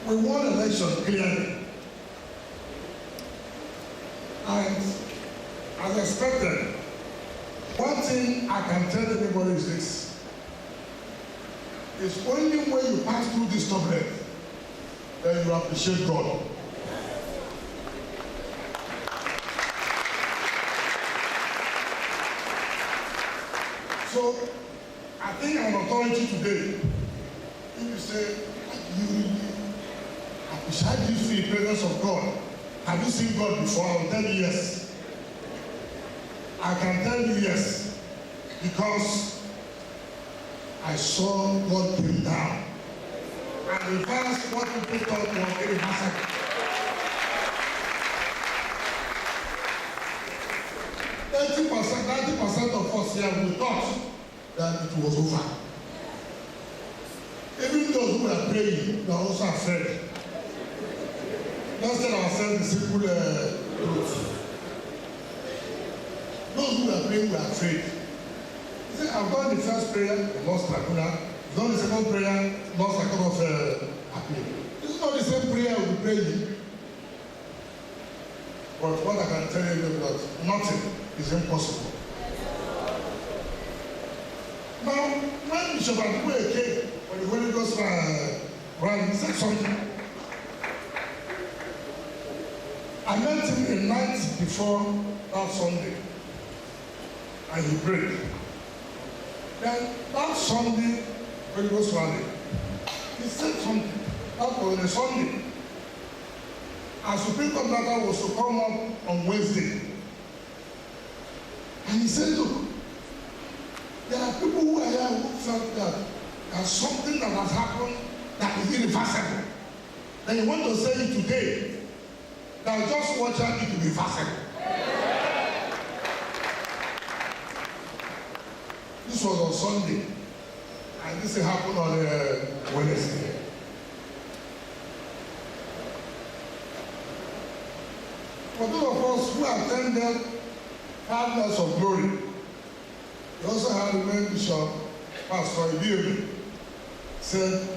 We won election clearly. And as expected, one thing I can tell anybody is this. It's only when you pass through this turbulence that you appreciate God. So, I think I'm an authority today. If you say, you appreciate you see the presence of God. Have you seen God before? I'll tell you yes. I can tell you yes. Because I saw God came down. And reverse what people thought was very massacre. 90% of us here, we thought that it was over. Even those who were praying were also afraid. Let's tell ourselves the simple truth. Those who were praying were afraid. You say, I've done the first prayer, lost Laguna. I've done the second prayer, lost a couple of happy. This is not the same prayer we'll be praying. But what I can tell you is that nothing is impossible. Now, when Bishop Adibwe came, when the Holy Ghost ran, he said something. I met him a night before that Sunday, and he prayed. Then that Sunday, when he was running, he said something. That was on a Sunday. And Supreme Court matter was to come up on Wednesday. And he said, look, there are people who are here who felt that there's something that has happened that is irreversible. Then you want to say it today. That just watch out, it will be reversible. This was on Sunday, and this happened on Wednesday. For those of us who attended 5 nights of glory, we also had the main bishop, Pastor Ibiemi, said,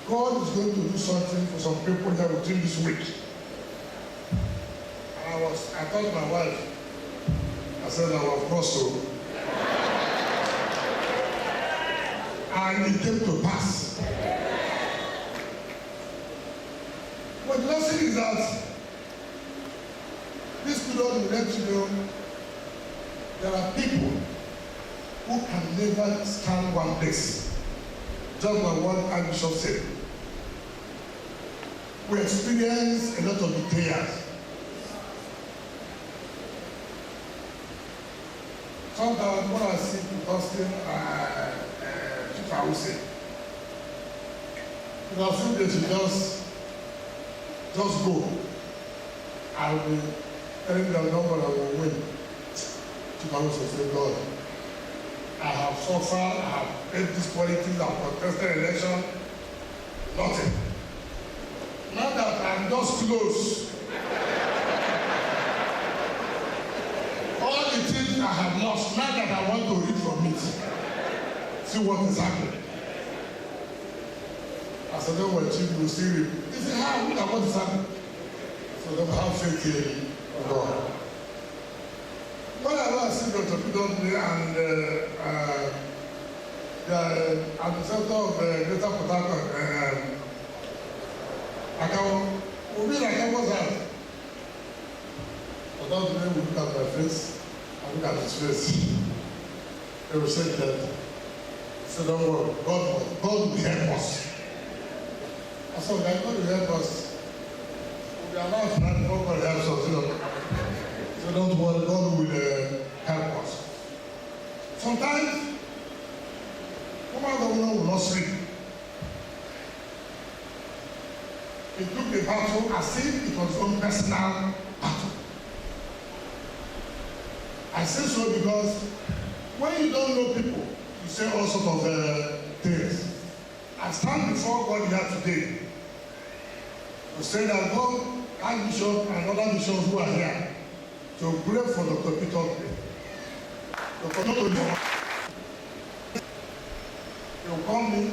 God is going to do something for some people here within this week. And I told my wife, I said, I was crossed. And it came to pass. But the lesson is that this period will let you know there are people who can never stand one place. Just like what Archbishop said. We experience a lot of betrayals. Sometimes when I see Austin, I will say, I feel they should just go. I will be telling them number I will win. I will say, God, I have suffered, I have paid these politics, I have contested election, nothing. Now that I'm just close, all the things I have lost, now that I want to read from it, see what is happening. I said, don't worry, Chief, you will see it. He said, how? Look at what is happening. So they have faith in God. When I see Dr. Peter and the administrator of Greater Port Harcourt, Akawo was out. But now today we look at my face, I look at his face. They will say that, so don't worry, God will help us. I said, God will help us. We are not trying to God helps us, So don't worry, God will help us. Sometimes, former governor will not sleep. He took the battle as if it was his own personal battle. I say so because when you don't know people, you say all sorts of things. I stand before God here today to say that God, Archbishop and other bishops who are here, to pray for Dr. Peter. Dr. Peter will come in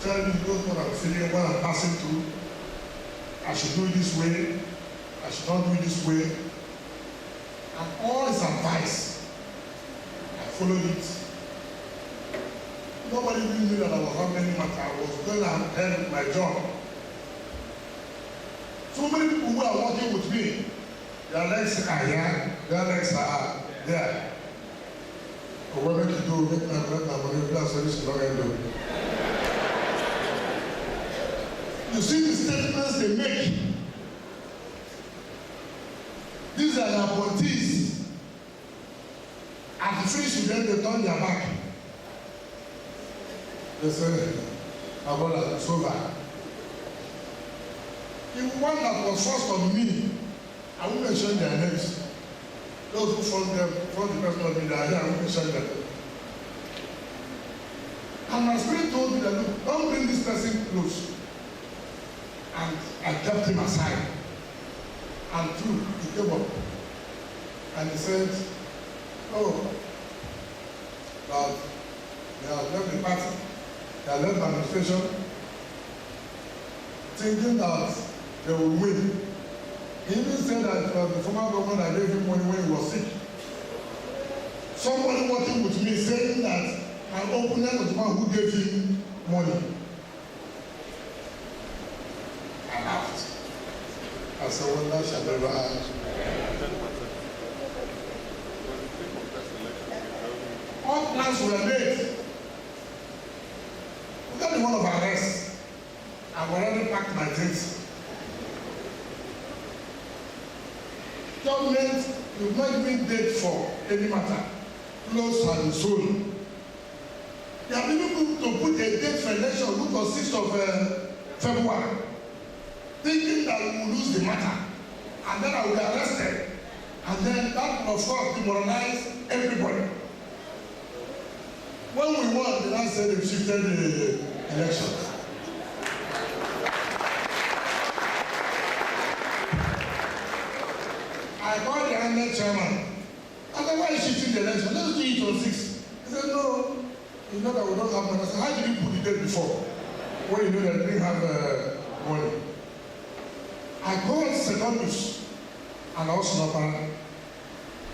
to tell me what I'm feeling, what I'm passing through. I should do it this way. I should not do it this way. And all his advice, I followed it. Nobody really knew that I was having any matter. I was going ahead with my job. So many people who are working with me, their legs are here, their legs are there. But what make you do? Make my money, that's what you should not do. You see the statements they make. These are the appointees. At the finish with them, they turn their back. They say, my brother, it's over. The one that was first on me, I won't mention their names. Those who front the person of me, they are here, I won't mention them. And my spirit told me that, look, don't bring this person close. And I kept him aside. And through, he came up. And he said, oh, God, they have left the party. They have left the administration. Thinking that they will win. He even said that the former government that gave him money when he was sick. Somebody working with me saying that my opponent was the one who gave him money. I laughed. I said, well, that shall never happen. All plans were made. We got the one of arrest. I've already packed my things. Government will not give date for any matter. Close and soul. They are able to put a date for election, look for 6th of February, thinking that we will lose the matter, and then I will be arrested, and then that will of course demoralize everybody. When we won, they now said they shifted the elections. I called the INEC chairman. I said, why is shifting the election? Let's do it on 6. He said, no, you know that we don't have money. I said, how did you put the date before? When you know that they didn't have money. I called Secondus and also Nopara.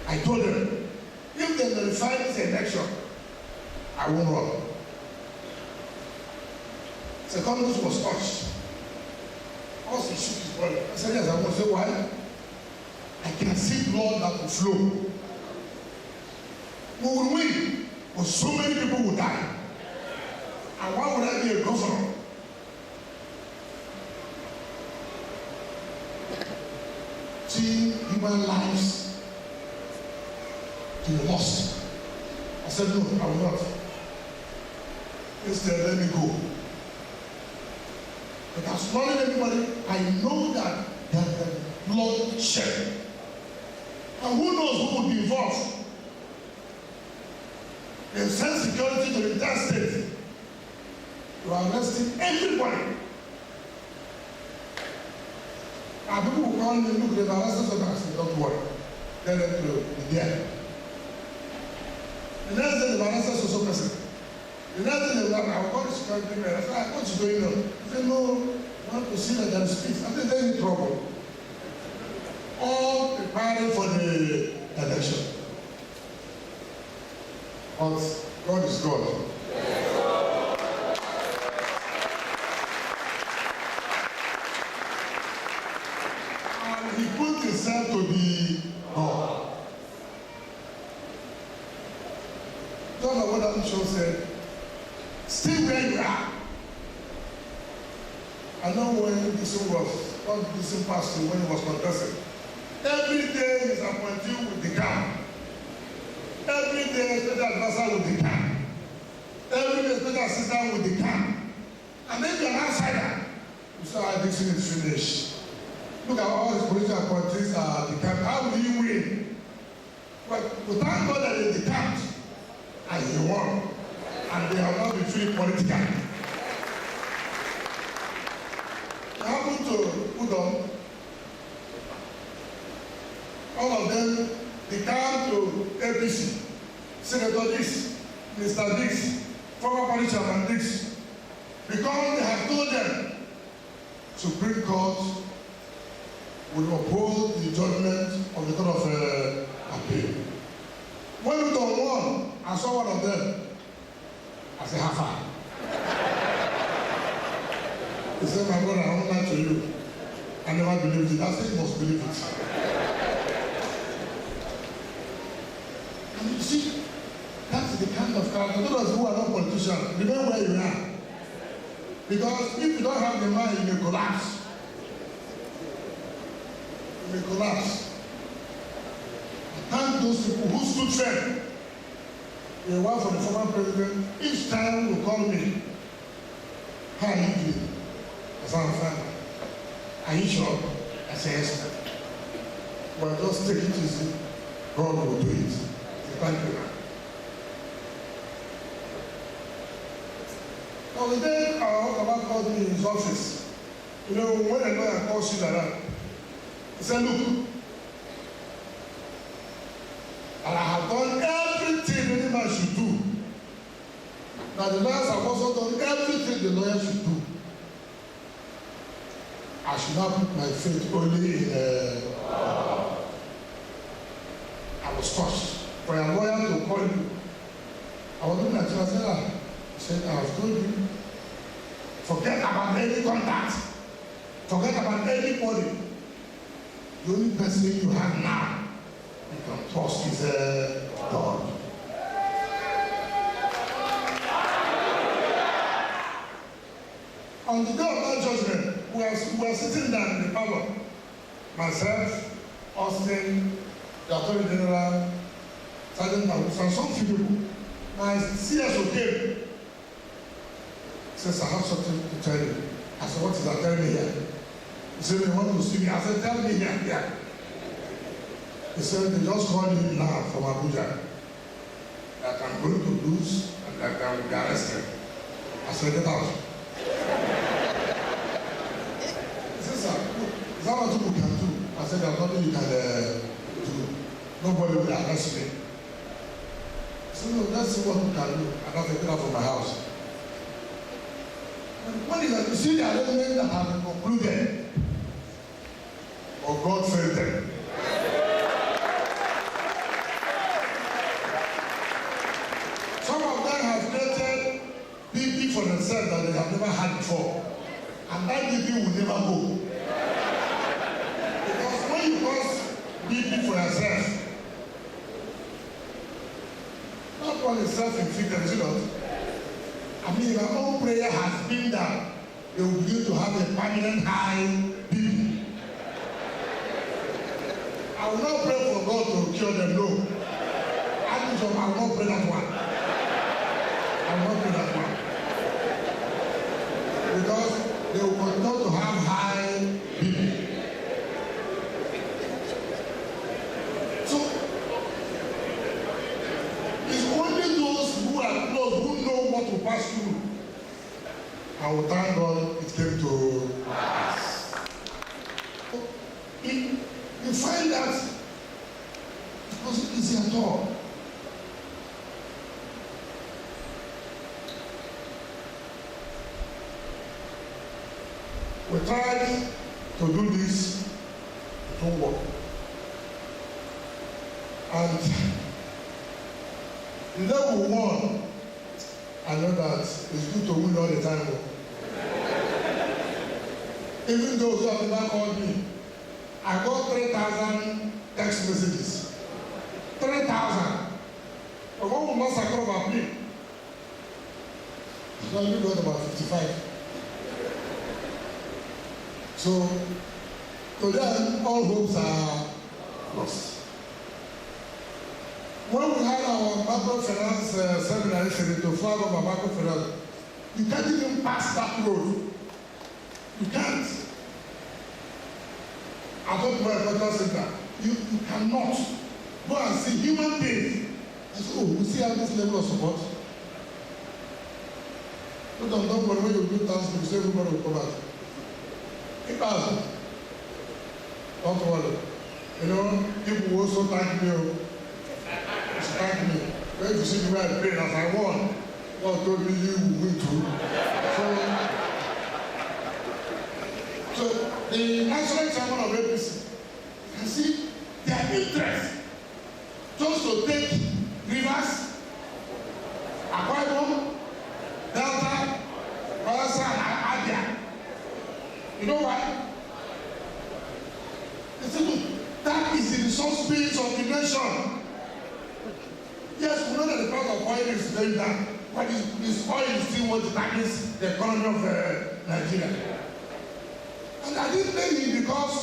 I told them, if they verify this election, I won't run. Secondus was touched. Also shook his body. I said, yes, I want to say why? I can see blood that will flow. We will win, but so many people will die. And why would I be a governor? See human lives to be lost. I said, no, I will not. Instead, let me go. But as long as anybody, I know that there's blood shed. And who knows who will be involved? They send security to the entire state. You are arresting everybody. And people will call me, look, they've arrested somebody. I said, don't worry. Tell them to be there. The next day, they've arrested so person. The next day, they've I will call the security man. I said, what's going on? He said, no, I want to see that there is peace. I said, they're in trouble. All preparing for the election. But God is God. And he put himself to be God. Don't know what that show said. Stay where you are. I know when this pastor when he was contesting. Every day is appointed with the camp. Every day special advisor with the camp. Every day special assistant with the camp. And then you're an outsider. You say, this thing is finished. Look at all these political appointees at the camp. How will you win? But we thank God that they decamped and he won. And they have not been free politically. They happened to put on all of them, they come to APC, Senator Dix, Mr. Dix, former police chairman Dix. Because they have told them Supreme Court will uphold the judgment of the Court of Appeal. When we don't won, I saw one of them. I said, how far? He said, my brother, I won't lie to you. I never believed it. I said, you must believe it. And you see, that's the kind of character. Those who are not politicians, remember where you are. Because if you don't have the mind, you may collapse. You may collapse. Thank those people who stood firm. The one for the former president, each time will call me. How are you doing? I said, I'm fine. Are you sure? I said, yes. Well, just take it easy. God will do it. I said, thank you. Now, the day our Baba called me in his office, you know, when a lawyer calls you like that, he said, look, and I have done everything any man should do. Now the lawyers have also done everything the lawyer should do. I should not put my faith only in I was touched. For a lawyer to call you, I was looking at you and said, he said, I have told you, forget about any contact, forget about anybody. The only person you have now you can trust is God. On the day of that judgment, we are sitting down in the power. Myself, Austin, the Attorney General, Sergeant Magus, and some few people. My CSO came. He says, I have something to tell you. I said, what is that? Tell me here. He said, they want to see me. I said, tell me here. Yeah. He said, they just called me now from Abuja that I'm going to lose and that I will be arrested. I said, get out. He said, sir, is that what you can do? I said, there's nothing you can do. Nobody will arrest me. He said, no, let's see what we can do. And I said, get out from my house. And when you see the arrangement that has been concluded, or God failed them. For themselves that they have never had before, and that BP will never go. Because when you cause BP for yourself, that one is self-inflicted, is it not? I mean, my own prayer has been that they will begin to have a permanent high BP. I will not pray for God to cure them, no. I will not pray that one. I will not pray that one. Because they will continue to have high BP. So, it's only those who are close, who know what to pass through. I will thank God it came to pass. You find that it wasn't easy at all. We tried to do this, it won't work. And the day we won, I know that it's good to win all the time. Even those who have never called me, I got 3,000 text messages. 3,000. But when we must have about me, I only got about 55. So, today, all hopes are lost. When we had our microfinance seminar yesterday to flag up our microfinance, you can't even pass that road. You can't. I don't know a better center. You cannot go and see human beings. I said, oh, we see at this level of support. But don't worry, when you do things, you say everybody will come out. Don't worry. You know, people will also thank me. Thank me. When you see the way I prayed as I won, God told me you will win too. So the national chairman of APC, you see, their interest just to take Rivers, Akwa Ibom, Delta, Bayelsa, and Abia. You know why? They said, that is the resource base of the nation. Yes, we know that the price of oil is going down, but this oil is still what determines the economy of Nigeria. And I didn't blame him because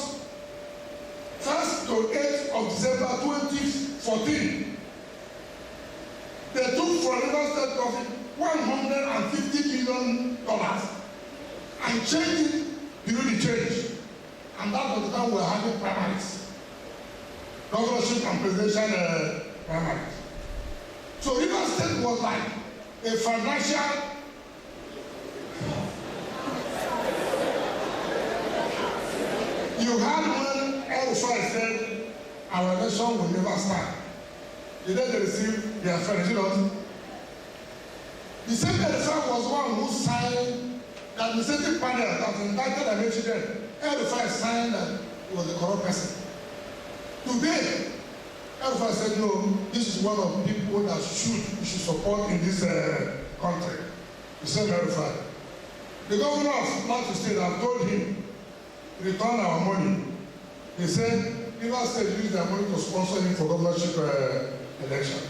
1st to 8th of December 2014, they took from Rivers State profit $150 million and changed it during the change. And that was the time we were having primaries, governorship and presidential primaries. So Rivers State was like a financial you had when El-Rufai said our election will never start. The day they received their friends, you know. The same El-Rufai was one who signed that the same panel that indicted and mentioned them. El-Rufai signed that he was a corrupt person. Today, El-Rufai said, no, this is one of the people that we should support in this country. The same El-Rufai. The governor of Plateau State have told him, return our money. He said, Rivers State used their money to sponsor him for governorship election.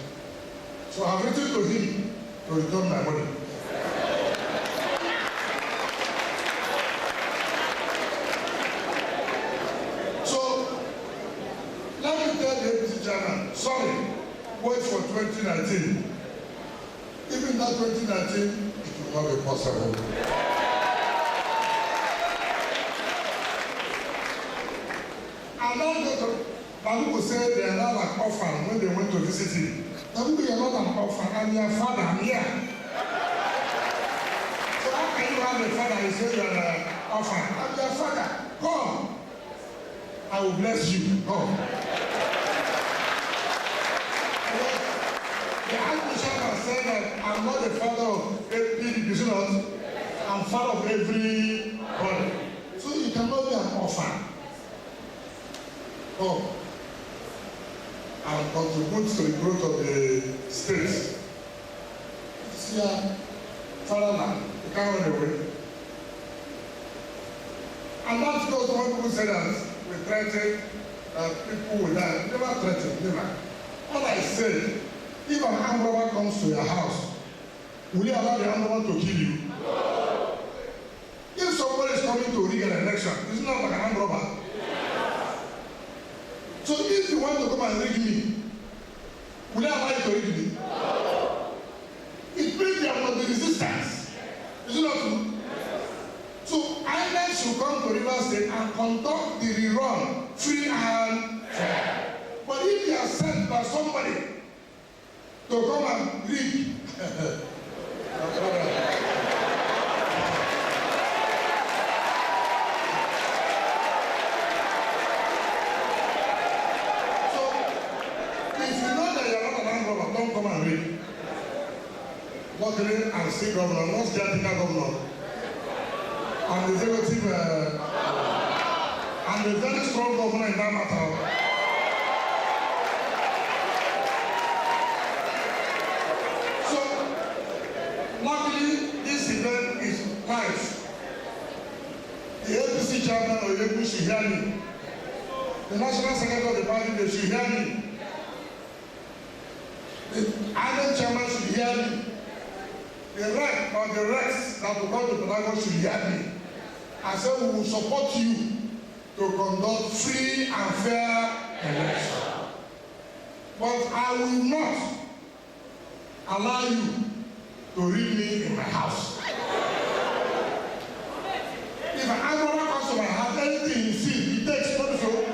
So I've written to him to return my money. So, let me tell the APC chairman, sorry, wait for 2019. Even that 2019, it will not be possible. And now Baluku said they are not an orphan when they went to visit him. Baluku, you are not an orphan, I'm your father, I'm here. So how can you have a father and say you are an orphan? I'm your father. Come. I will bless you. Come. The Archbishop has said that I'm not the father of PDP, I'm father of everybody. So you cannot be an orphan. Oh, and contribute to the growth of the state. It's your fatherland. You can't run away. And that's because when people say that we threaten that people will die. Never threaten, never. All I said, if an armed robber comes to your house, will you allow the armed robber to kill you? No. If somebody is coming to rig an election, it's not like an armed robber. So if you want to come and rig me, will I allow you to rig me? No. It means there must be resistance. Is it not true? So INEC should come to Rivers State and conduct the rerun free and fair. But if you are sent by somebody to come and rig, don't come and read. Luckily, I'm still governor, not Jatica governor. I'm the executive and a very strong governor in that matter. So, luckily, this event is live. The APC chairman of the APC should hear me. The national secretary of the party, they should hear me. The INEC chairman should hear me. The rest or the rest that will come to Pelago should hear me. I said we will support you to conduct free and fair election. But I will not allow you to read me in my house. If an animal comes to my house, anything you see, he takes control.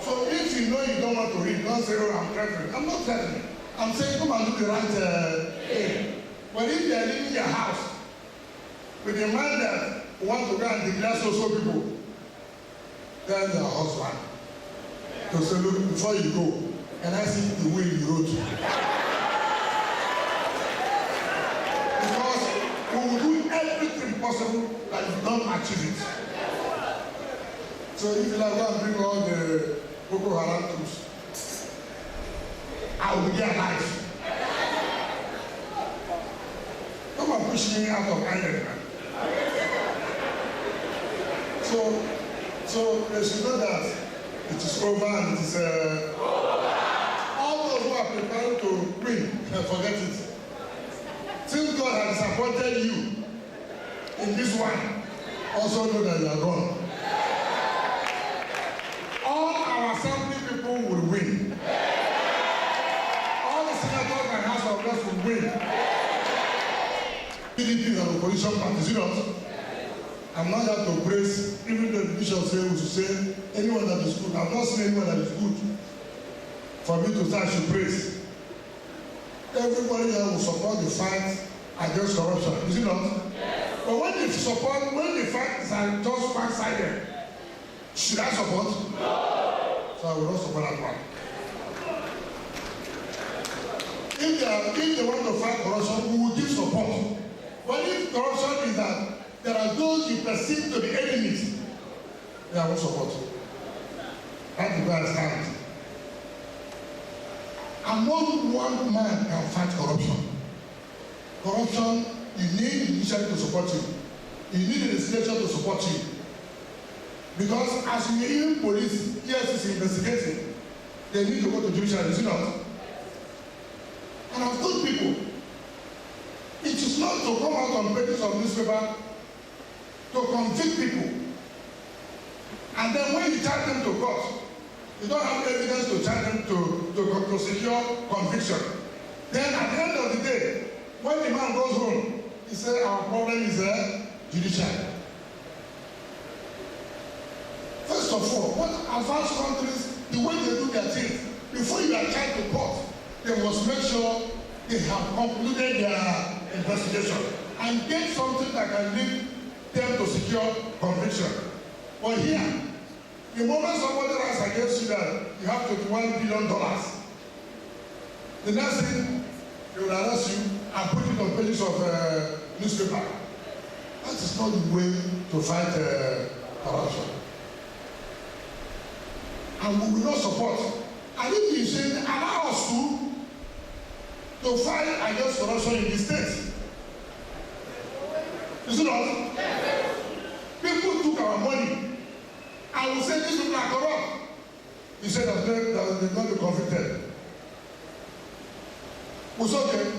So if you know you don't want to read, don't say, oh, I'm threatening. I'm not threatening. I'm saying, come and do the right thing. But if you are leaving your house with a man that wants to go and declare so people, tell your husband to say, look, before you go, can I see the will you wrote? possible that you don't achieve it. So if you like go and bring all the Boko Haram troops, I will be there alive. Come and push me out of anger. So they should know that it is over and it is all those who are preparing to win, forget it. Since God has disappointed you in this one, also know that you are gone. All our assembly people will win. All the senators and House of Reps will win. PDP is an opposition party, you know. I'm not here to praise, even though the bishop said we should say anyone that is good. I've not seen anyone that is good for me to say I should praise. Everybody here will support the fight against corruption, is it not? Yes. But when the fight is just one-sided, should I support? No. So I will not support that one. If they want to fight corruption, we will give support. But if corruption is that there are those you perceive to be enemies, they are not support. That's the way I stand. And no one man can fight corruption. Corruption, you need the judiciary to support you. You need the legislature to support you. Because as you even police, yes, is investigating, they need to go to judiciary, is it not? And I've told people, it is not to come out on pages of newspaper to convict people. And then when you charge them to court, you don't have evidence to charge them to secure conviction. Then at the end of the day, when the man goes home, he says our problem is judiciary. First of all, what advanced countries, the way they do their things, before you are charged to court, they must make sure they have concluded their investigation and get something that can lead them to secure conviction. But here, the moment somebody writes against you that you have $21 billion, the next thing they will arrest you and put it on pages of newspaper. That is not the way to fight corruption. And we will not support. And if you say allow us to fight against corruption in the state, is it not? People took our money. I will say these people are corrupt. He said that they're going to be convicted. We said, okay,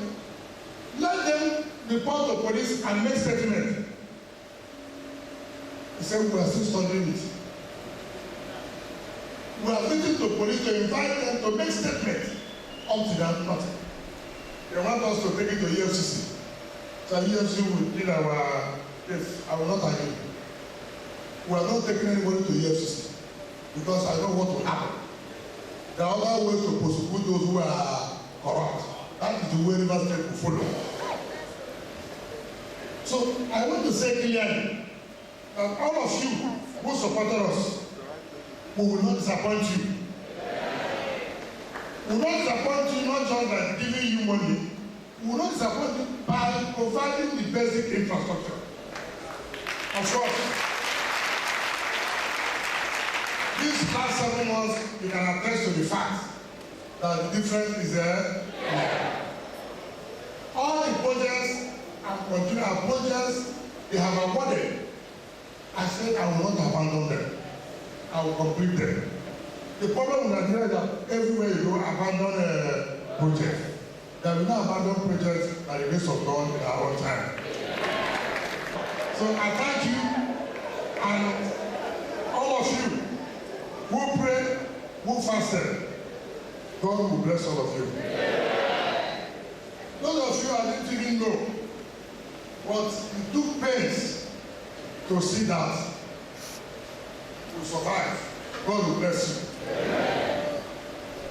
let them report to police and make statement. He said, we are still studying it. We are waiting to police to invite them to make statement. Until that, nothing. They want us to take it to EFCC. So EFCC will deal our case. I will not argue. We are not taking anybody to EFCC because I know what will happen. There are other ways to prosecute those who are corrupt. That is the way River State will follow. So I want to say clearly that all of you who supported us, we will not disappoint you. We will not disappoint you not just by giving you money. We will not disappoint you by providing the basic infrastructure. Of course, these last 7 months, you can attest to the fact that the difference is there. All the projects and continual projects they have awarded, I said I will not abandon them. I will complete them. The problem with Nigeria is that everywhere you go, abandon a project. They will not abandon projects by the grace of God in our own time. So I thank you and all of you who prayed, who fasted. God will bless all of you. Those of you I didn't even know, but it took pains to see that you survive. God will bless you.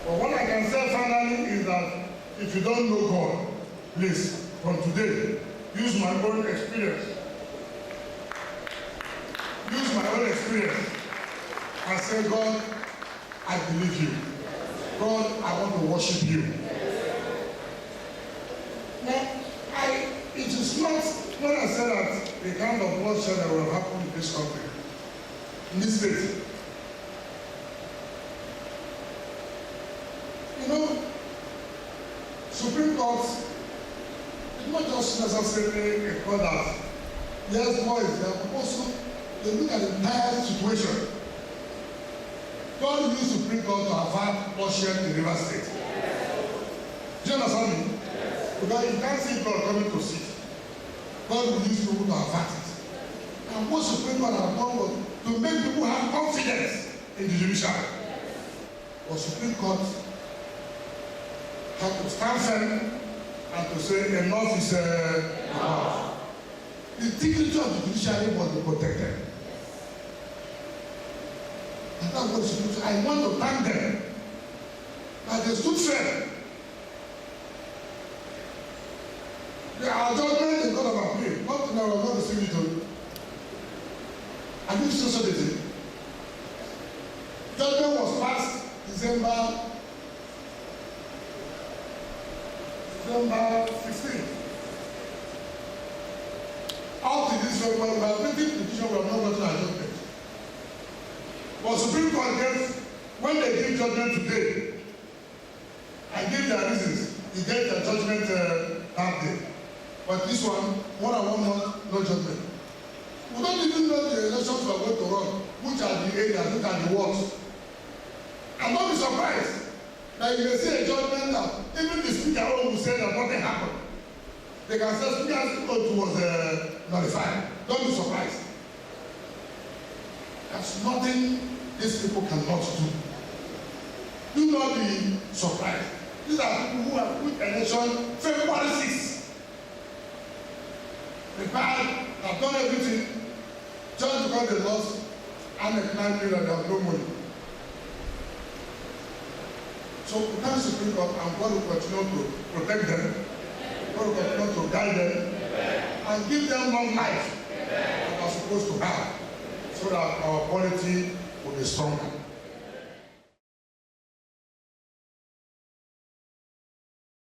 But what I can say finally is that if you don't know God, please, from today, use my own experience. Use my own experience and say, God, I believe you. God, I want to worship you. Now, it is not when I say that the kind of bloodshed that will happen in this country, in this state. You know, Supreme Court is not just necessarily a court that yes, boys, they are also they look at the entire situation. God used Supreme Court to avert bloodshed in River State. Do you understand me? Because you can't see God coming to sit. God will use people to avert it. And what Supreme Court has done was to make people have confidence in the judiciary. But Supreme Court had to stand firm and to say enough is enough. The dignity of the judiciary must be protected. And that's what the Supreme Court, I want to thank them that they stood firm. Our judgment in court of appeal, not in our God is saying it to you. And this is also the thing. Judgment was passed December 16th. Up to this February, we have written the petition, we have not gotten our judgment. But Supreme Court gave, when they give judgment today, and give their reasons, they get their judgment that day. But this one, 1 and 1 month, no judgment. We don't even know the elections we are going to run, which are the areas, which are the wards. And don't be surprised that you may see a judgment that even the speaker will say that nothing happened. They can say speaker's vote was nullified. Don't be surprised. There's nothing these people cannot do. Do not be surprised. These are people who have put election February 6th. Prepared, have done everything, just because they lost and the client knew that they have no money. So we thank Supreme Court, and God will continue to protect them, God will continue to guide them, and give them long life that they are supposed to have, so that our polity will be stronger.